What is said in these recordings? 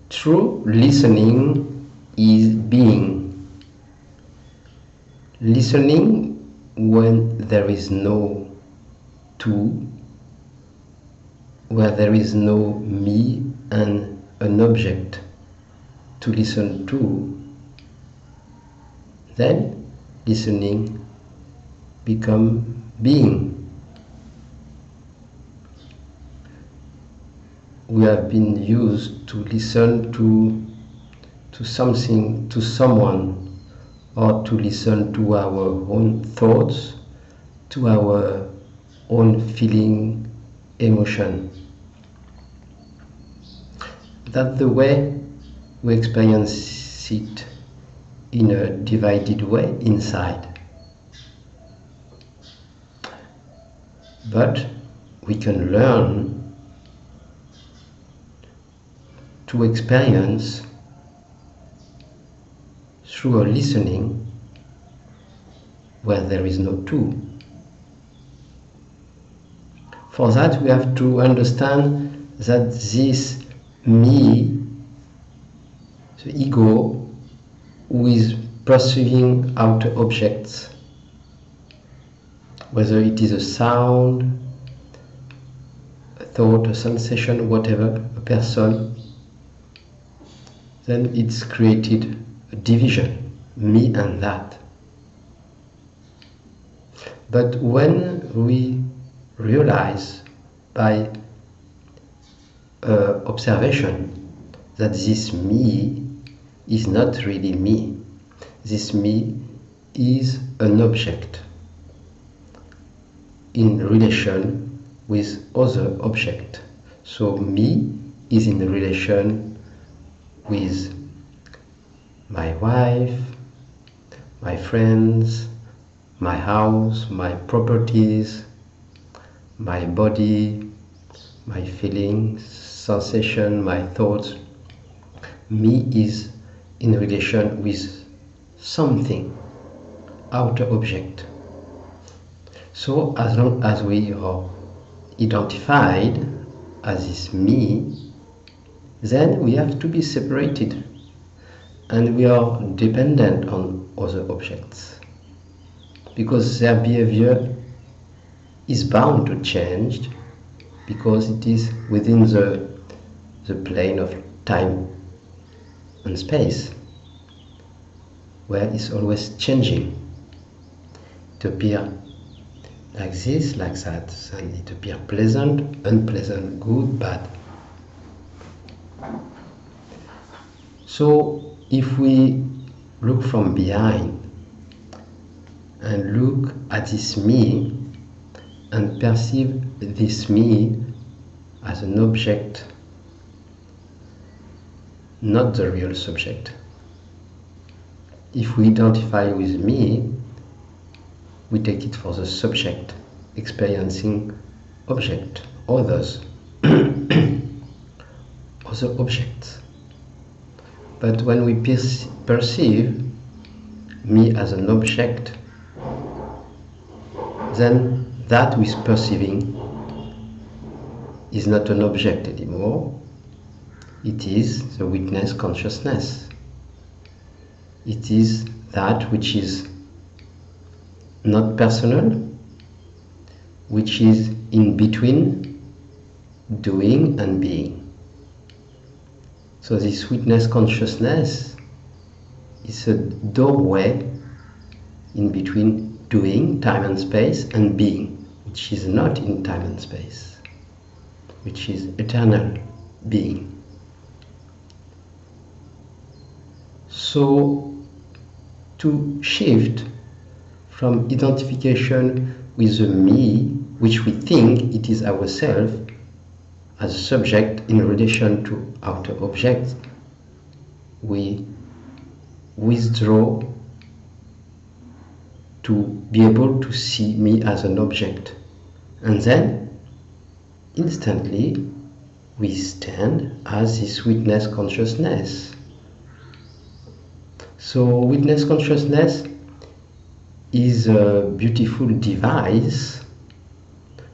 True listening is being. Listening when there is no to, where there is no me and an object to listen to, then listening become being. We have been used to listen to something, to someone, or to listen to our own thoughts, to our own feeling, emotion. That's the way we experience it in a divided way inside. But we can learn to experience through a listening where there is no to. For that we have to understand that this me, the ego, who is perceiving outer objects, whether it is a sound, a thought, a sensation, whatever, a person, then it's created a division, me and that. But when we realize by observation that this me is not really me, this me is an object in relation with other object. So me is in relation with my wife, my friends, my house, my properties, my body, my feelings, sensation, my thoughts. Me is in relation with something, outer object. So as long as we are identified as this me, then we have to be separated, and we are dependent on other objects, because their behavior is bound to change, because it is within the plane of time and space, where it's always changing. It appears like this, like that, and it appears pleasant, unpleasant, good, bad. So if we look from behind and look at this me and perceive this me as an object, not the real subject. If we identify with me, we take it for the subject, experiencing object, others, other objects. But when we perceive me as an object, then that which is perceiving is not an object anymore. It is the witness consciousness. It is that which is not personal, which is in between doing and being. So this witness consciousness is a doorway in between doing, time and space, and being, which is not in time and space, which is eternal being. So to shift from identification with the me, which we think it is ourself, as a subject in relation to outer objects, we withdraw to be able to see me as an object, and then instantly we stand as this witness consciousness. So witness consciousness is a beautiful device,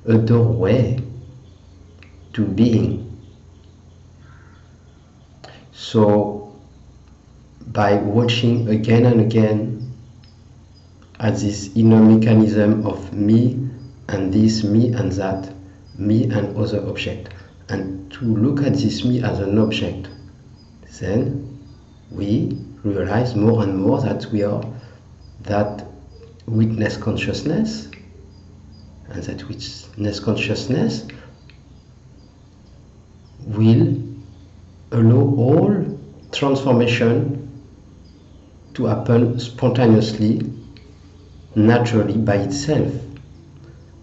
a doorway to being. So by watching again and again at this inner mechanism of me and this, me and that, me and other object, and to look at this me as an object, then we realize more and more that we are that witness consciousness, and that witness consciousness will allow all transformation to happen spontaneously, naturally, by itself.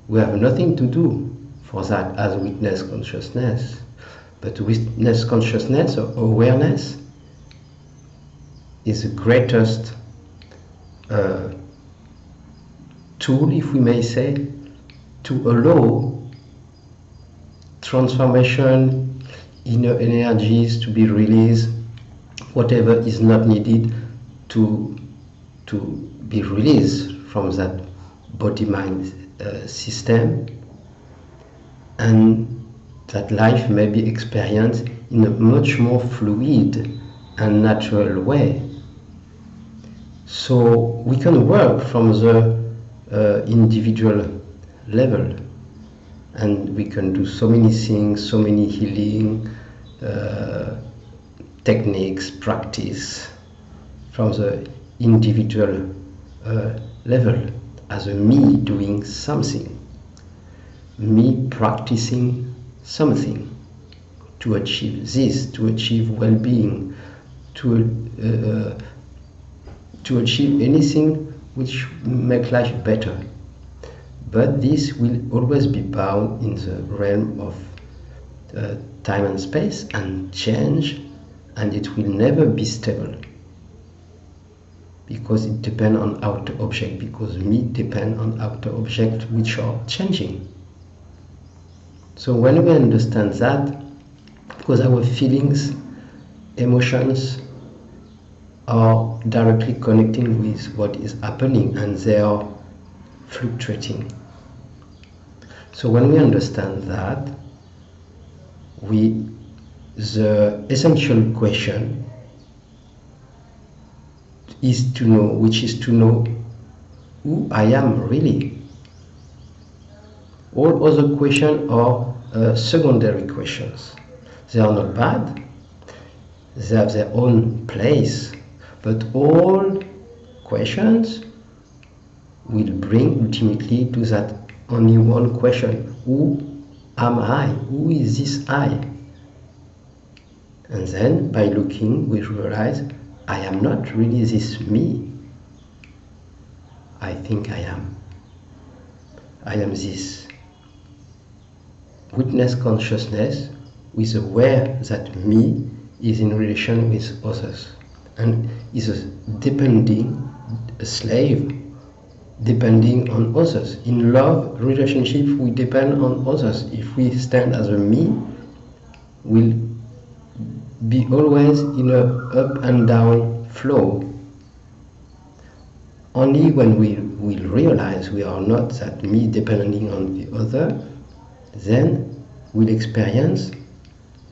We have nothing to do for that as witness consciousness. But witness consciousness or awareness is the greatest tool, if we may say, to allow transformation, inner energies to be released, whatever is not needed to be released from that body-mind system, and that life may be experienced in a much more fluid and natural way. So we can work from the individual level, and we can do so many things, so many healing techniques, practice from the individual level, as a me doing something, me practicing something to achieve this, to achieve well-being, to achieve anything which make life better. But this will always be bound in the realm of time and space and change, and it will never be stable, because it depends on outer object, because me depend on outer object which are changing. So when we understand that, because our feelings, emotions are directly connecting with what is happening, and they are fluctuating. So when we understand that, the essential question is to know, which is to know who I am really. All other questions are secondary questions. They are not bad, they have their own place, but all questions will bring ultimately to that only one question: who am I? Who is this I? And then by looking, we realize I am not really this me. I think I am. I am this witness consciousness who is aware that me is in relation with others and is a slave depending on others. In love relationship, we depend on others. If we stand as a me, we'll be always in a up and down flow. Only when we will realize we are not that me depending on the other, then we'll experience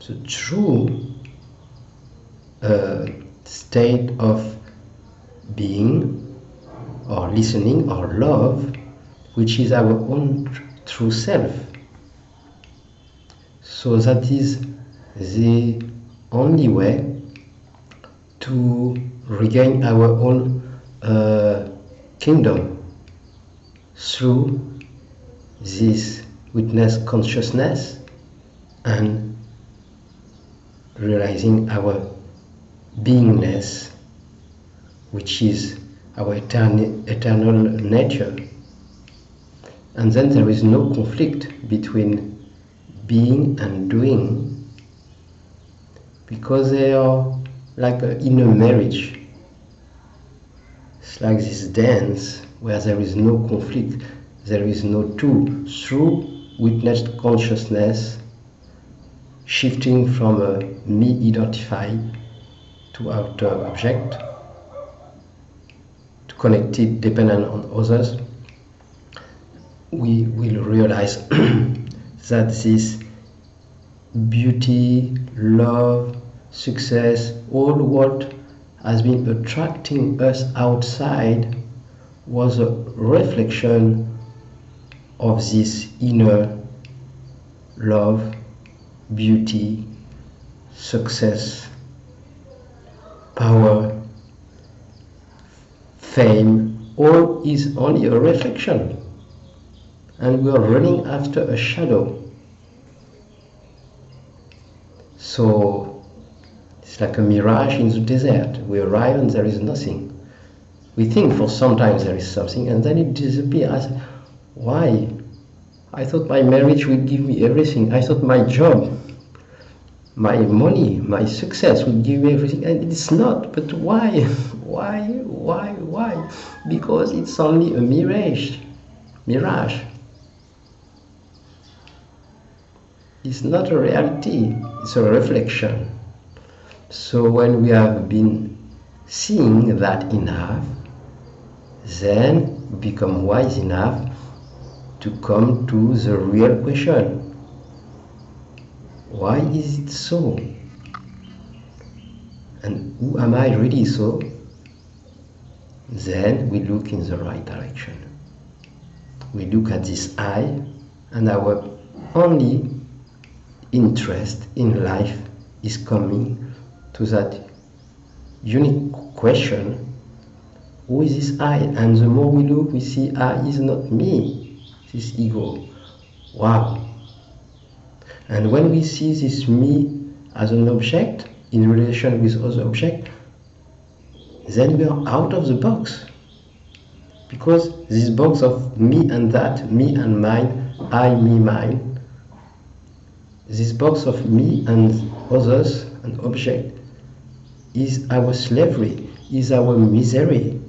the true state of being or listening or love, which is our own true self. So that is the only way to regain our own kingdom, through this witness consciousness and realizing our beingness, which is our eternal nature. And then there is no conflict between being and doing, because they are like an inner marriage. It's like this dance where there is no conflict, there is no two. Through witnessed consciousness, shifting from a me identified to outer object, to connected, dependent on others, we will realize that this beauty, love, success, all what has been attracting us outside was a reflection of this inner love, beauty, success, power, fame. All is only a reflection, and we are running after a shadow. So it's like a mirage in the desert. We arrive and there is nothing. We think for sometimes there is something, and then it disappears. Why? I thought my marriage would give me everything. I thought my job, my money, my success would give me everything, and it's not. But why? Why? Because it's only a mirage. It's not a reality, it's a reflection. So when we have been seeing that enough, then we become wise enough to come to the real question. Why is it so? And who am I really so? Then we look in the right direction. We look at this I, and our only interest in life is coming to that unique question, who is this I? And the more we look, we see I is not me, this ego. Wow. And when we see this me as an object in relation with other object, then we are out of the box. Because this box of me and that, me and mine, I, me, mine, this box of me and others and object is our slavery, is our misery.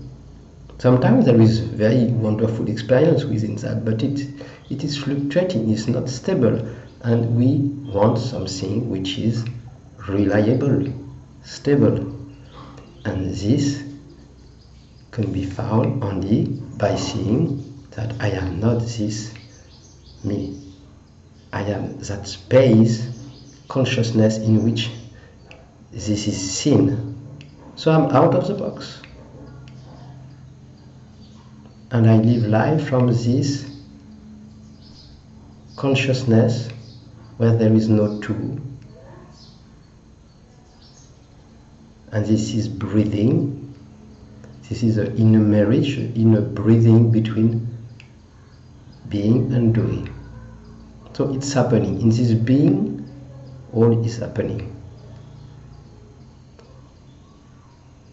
Sometimes there is very wonderful experience within that, but it is fluctuating, it's not stable, and we want something which is reliable, stable. And this can be found only by seeing that I am not this me. I am that space, consciousness in which this is seen. So I'm out of the box. And I live life from this consciousness where there is no two. And this is breathing. This is an inner marriage, inner breathing between being and doing. So it's happening. In this being, all is happening.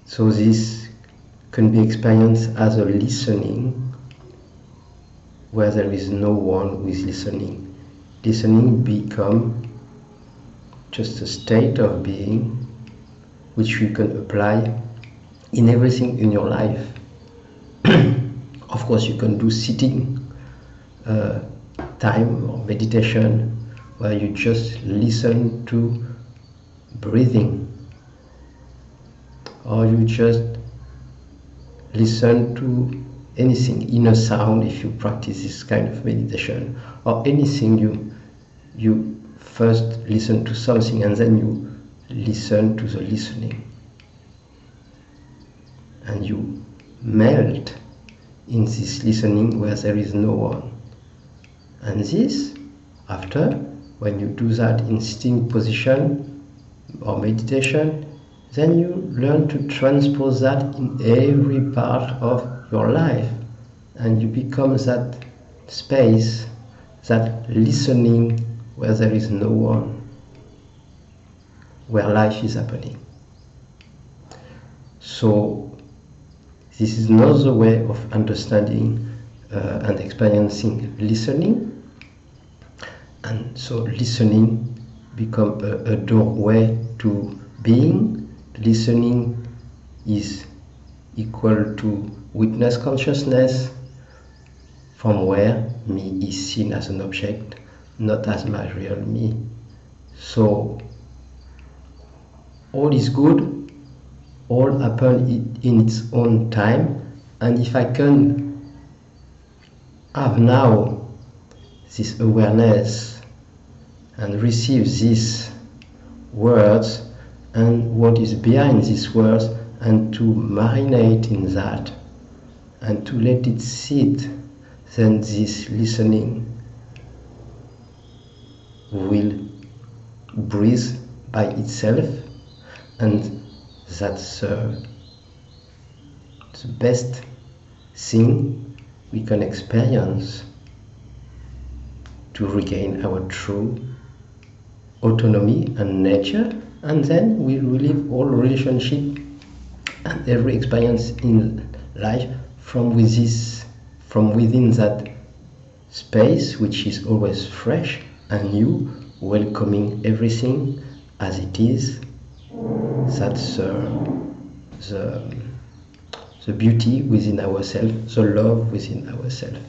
So this can be experienced as a listening, where there is no one who is listening. Listening becomes just a state of being which you can apply in everything in your life. Of course, you can do sitting time or meditation where you just listen to breathing, or you just listen to anything, inner sound, if you practice this kind of meditation, or anything. You first listen to something and then you listen to the listening, and you melt in this listening where there is no one. And this, after, when you do that in sitting position or meditation, then you learn to transpose that in every part of your life, and you become that space, that listening where there is no one, where life is happening. So this is another way of understanding and experiencing listening. And so listening becomes a doorway to being. Listening is equal to witness consciousness, from where me is seen as an object, not as my real me. So all is good, all happen in its own time, and if I can have now this awareness and receive these words and what is behind these words, and to marinate in that and to let it sit, then this listening will breathe by itself, and that's the best thing we can experience to regain our true autonomy and nature, and then we relive all relationship and every experience in life from within that space, which is always fresh and new, welcoming everything as it is. That's the beauty within ourselves, the love within ourselves.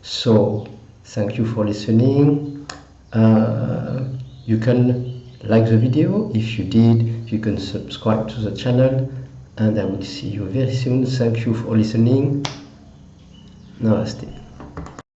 So thank you for listening. You can like the video. If you did, you can subscribe to the channel, and I will see you very soon. Thank you for listening. Namaste.